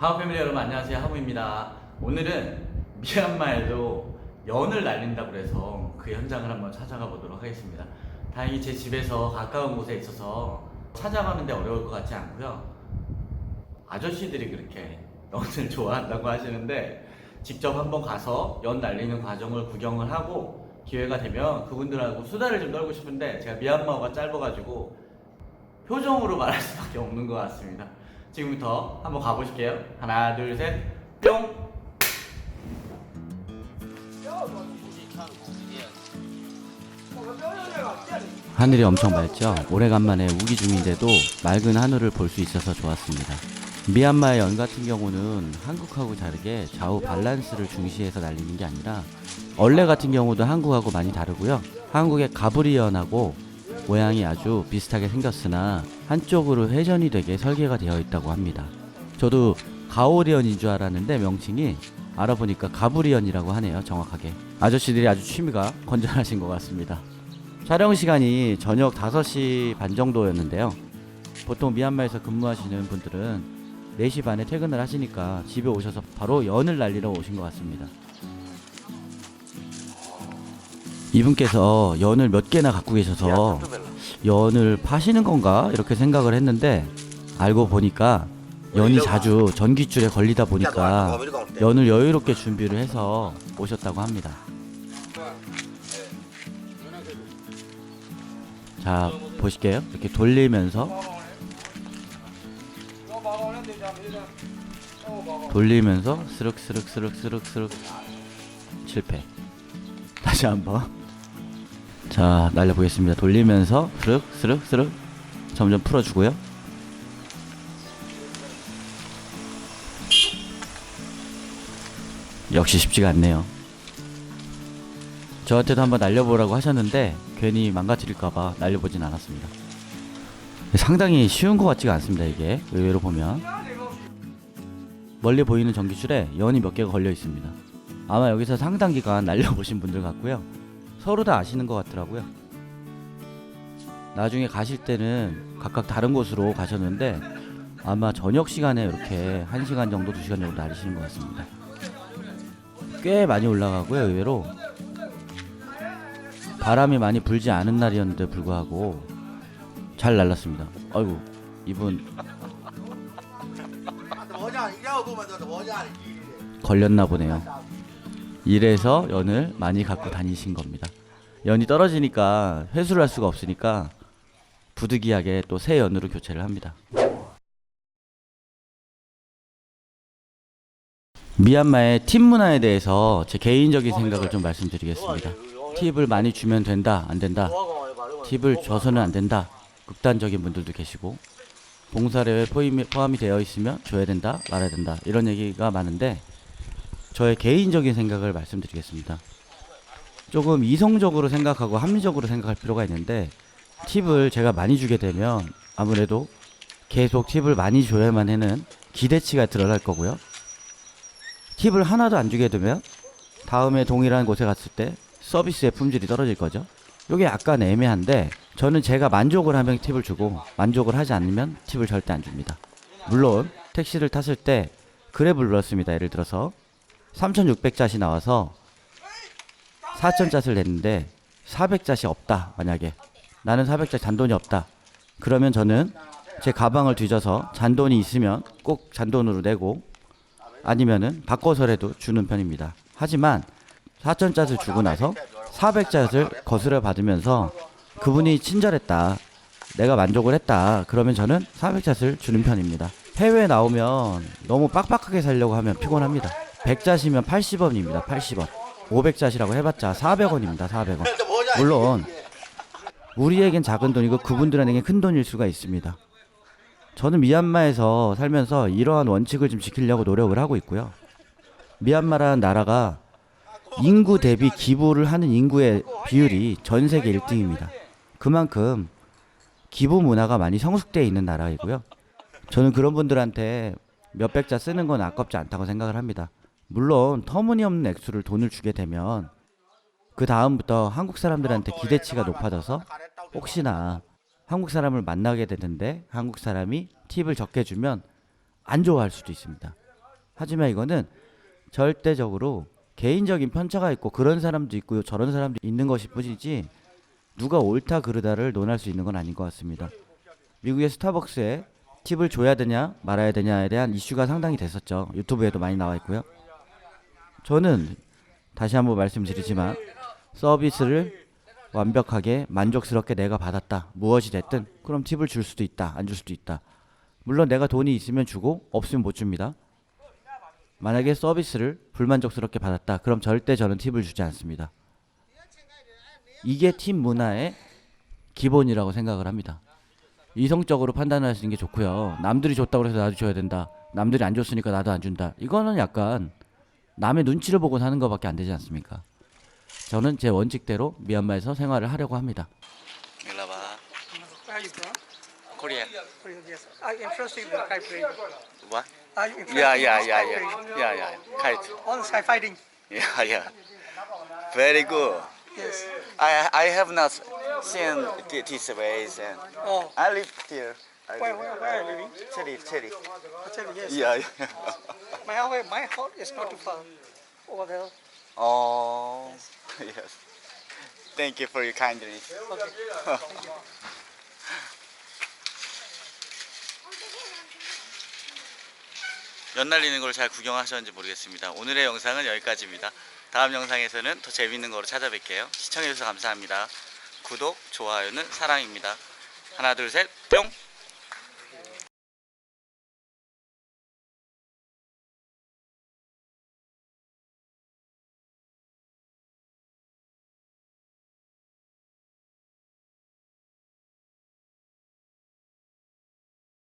하우 패밀리 여러분 안녕하세요, 하무입니다. 오늘은 미얀마에도 연을 날린다고 해서 그 현장을 한번 찾아가 보도록 하겠습니다. 다행히 제 집에서 가까운 곳에 있어서 찾아가는데 어려울 것 같지 않고요. 아저씨들이 그렇게 연을 좋아한다고 하시는데 직접 한번 가서 연 날리는 과정을 구경을 하고 기회가 되면 그분들하고 수다를 좀 떨고 싶은데 제가 미얀마어가 짧아가지고 표정으로 말할 수밖에 없는 것 같습니다. 지금부터 한번 가보실게요. 하나, 둘, 셋, 뿅! 하늘이 엄청 맑죠? 오래간만에 우기 중인데도 맑은 하늘을 볼 수 있어서 좋았습니다. 미얀마의 연 같은 경우는 한국하고 다르게 좌우 밸런스를 중시해서 날리는 게 아니라 얼레 같은 경우도 한국하고 많이 다르고요. 한국의 가브리 연하고 모양이 아주 비슷하게 생겼으나 한쪽으로 회전이 되게 설계가 되어 있다고 합니다. 저도 가오리연인 줄 알았는데 명칭이 알아보니까 가브리연이라고 하네요. 정확하게. 아저씨들이 아주 취미가 건전하신 것 같습니다. 촬영 시간이 저녁 5시 반 정도였는데요. 보통 미얀마에서 근무하시는 분들은 4시 반에 퇴근을 하시니까 집에 오셔서 바로 연을 날리러 오신 것 같습니다. 이분께서 연을 몇 개나 갖고 계셔서 연을 파시는 건가 이렇게 생각을 했는데 알고 보니까 연이 자주 전기줄에 걸리다 보니까 연을 여유롭게 준비를 해서 오셨다고 합니다. 자, 보실게요. 이렇게 돌리면서 스륵스륵 실패. 다시 한번. 자, 날려보겠습니다. 돌리면서 스륵 점점 풀어주고요. 역시 쉽지가 않네요. 저한테도 한번 날려보라고 하셨는데 괜히 망가뜨릴까봐 날려보진 않았습니다. 상당히 쉬운 것 같지가 않습니다. 이게 의외로 보면 멀리 보이는 전기줄에 연이 몇 개가 걸려 있습니다. 아마 여기서 상당 기간 날려보신 분들 같고요. 서로 다 아시는 것 같더라고요. 나중에 가실 때는 각각 다른 곳으로 가셨는데 아마 저녁 시간에 이렇게 1시간 정도 2시간 정도 날리시는 것 같습니다. 꽤 많이 올라가고요. 의외로 바람이 많이 불지 않은 날이었는데 불구하고 잘 날랐습니다. 아이고, 이분 걸렸나 보네요. 이래서 연을 많이 갖고 다니신 겁니다. 연이 떨어지니까 회수를 할 수가 없으니까 부득이하게 또 새 연으로 교체를 합니다. 미얀마의 팁 문화에 대해서 제 개인적인 생각을 좀 말씀드리겠습니다. 팁을 많이 주면 된다, 안 된다. 팁을 줘서는 안 된다. 극단적인 분들도 계시고, 봉사료에 포함이 되어 있으면 줘야 된다, 말아야 된다. 이런 얘기가 많은데 저의 개인적인 생각을 말씀드리겠습니다. 조금 이성적으로 생각하고 합리적으로 생각할 필요가 있는데 팁을 제가 많이 주게 되면 아무래도 계속 팁을 많이 줘야만 하는 기대치가 드러날 거고요. 팁을 하나도 안 주게 되면 다음에 동일한 곳에 갔을 때 서비스의 품질이 떨어질 거죠. 이게 약간 애매한데 저는 제가 만족을 하면 팁을 주고 만족을 하지 않으면 팁을 절대 안 줍니다. 물론 택시를 탔을 때 그랩을 불렀습니다. 예를 들어서 3,600잣이 나와서 4,000잣을 냈는데 400잣이 없다. 만약에 나는 400잣 잔돈이 없다. 그러면 저는 제 가방을 뒤져서 잔돈이 있으면 꼭 잔돈으로 내고 아니면은 바꿔서라도 주는 편입니다. 하지만 4,000잣을 주고 나서 400잣을 거스려 받으면서 그분이 친절했다, 내가 만족을 했다, 그러면 저는 400잣을 주는 편입니다. 해외에 나오면 너무 빡빡하게 살려고 하면 피곤합니다. 100잣이면 80원입니다. 80원. 500잣이라고 해봤자 400원입니다. 400원. 물론 우리에겐 작은 돈이고 그분들에겐 큰 돈일 수가 있습니다. 저는 미얀마에서 살면서 이러한 원칙을 좀 지키려고 노력을 하고 있고요. 미얀마라는 나라가 인구 대비 기부를 하는 인구의 비율이 전 세계 1등입니다. 그만큼 기부 문화가 많이 성숙되어 있는 나라이고요. 저는 그런 분들한테 몇백 자 쓰는 건 아깝지 않다고 생각을 합니다. 물론 터무니없는 액수를 돈을 주게 되면 그 다음부터 한국 사람들한테 기대치가 높아져서 혹시나 한국 사람을 만나게 되는데 한국 사람이 팁을 적게 주면 안 좋아할 수도 있습니다. 하지만 이거는 절대적으로 개인적인 편차가 있고 그런 사람도 있고 저런 사람도 있는 것일 뿐이지 누가 옳다 그르다를 논할 수 있는 건 아닌 것 같습니다. 미국의 스타벅스에 팁을 줘야 되냐 말아야 되냐에 대한 이슈가 상당히 됐었죠. 유튜브에도 많이 나와 있고요. 저는 다시 한번 말씀드리지만 서비스를 완벽하게 만족스럽게 내가 받았다. 무엇이 됐든 그럼 팁을 줄 수도 있다. 안 줄 수도 있다. 물론 내가 돈이 있으면 주고 없으면 못 줍니다. 만약에 서비스를 불만족스럽게 받았다. 그럼 절대 저는 팁을 주지 않습니다. 이게 팁 문화의 기본이라고 생각을 합니다. 이성적으로 판단을 하시는 게 좋고요. 남들이 줬다고 해서 나도 줘야 된다. 남들이 안 줬으니까 나도 안 준다. 이거는 약간 남의 눈치를 보고 사는 것밖에 안 되지 않습니까? 저는 제 원칙대로 미얀마에서 생활을 하려고 합니다. 일로 와봐. Where are you from? 코리아. Korea, yes. Are you interested in the kite trade? What? Are you interested Yeah, in yeah, this yeah, kite yeah. trade? Yeah, yeah. Kite. On sky fighting? Yeah, yeah. Very good. Yes. I have not seen this ways and Oh, I live here. where are you living? Cherry. Actually, yes. Yeah, yeah. My house is not too far over there. Oh, yes. Thank you for your kindness. Okay. 연날리는 걸 잘 구경하셨는지 모르겠습니다. 오늘의 영상은 여기까지입니다. 다음 영상에서는 더 재밌는 거로 찾아뵐게요. 시청해주셔서 감사합니다. 구독, 좋아요는 사랑입니다. 하나, 둘, 셋, 뿅!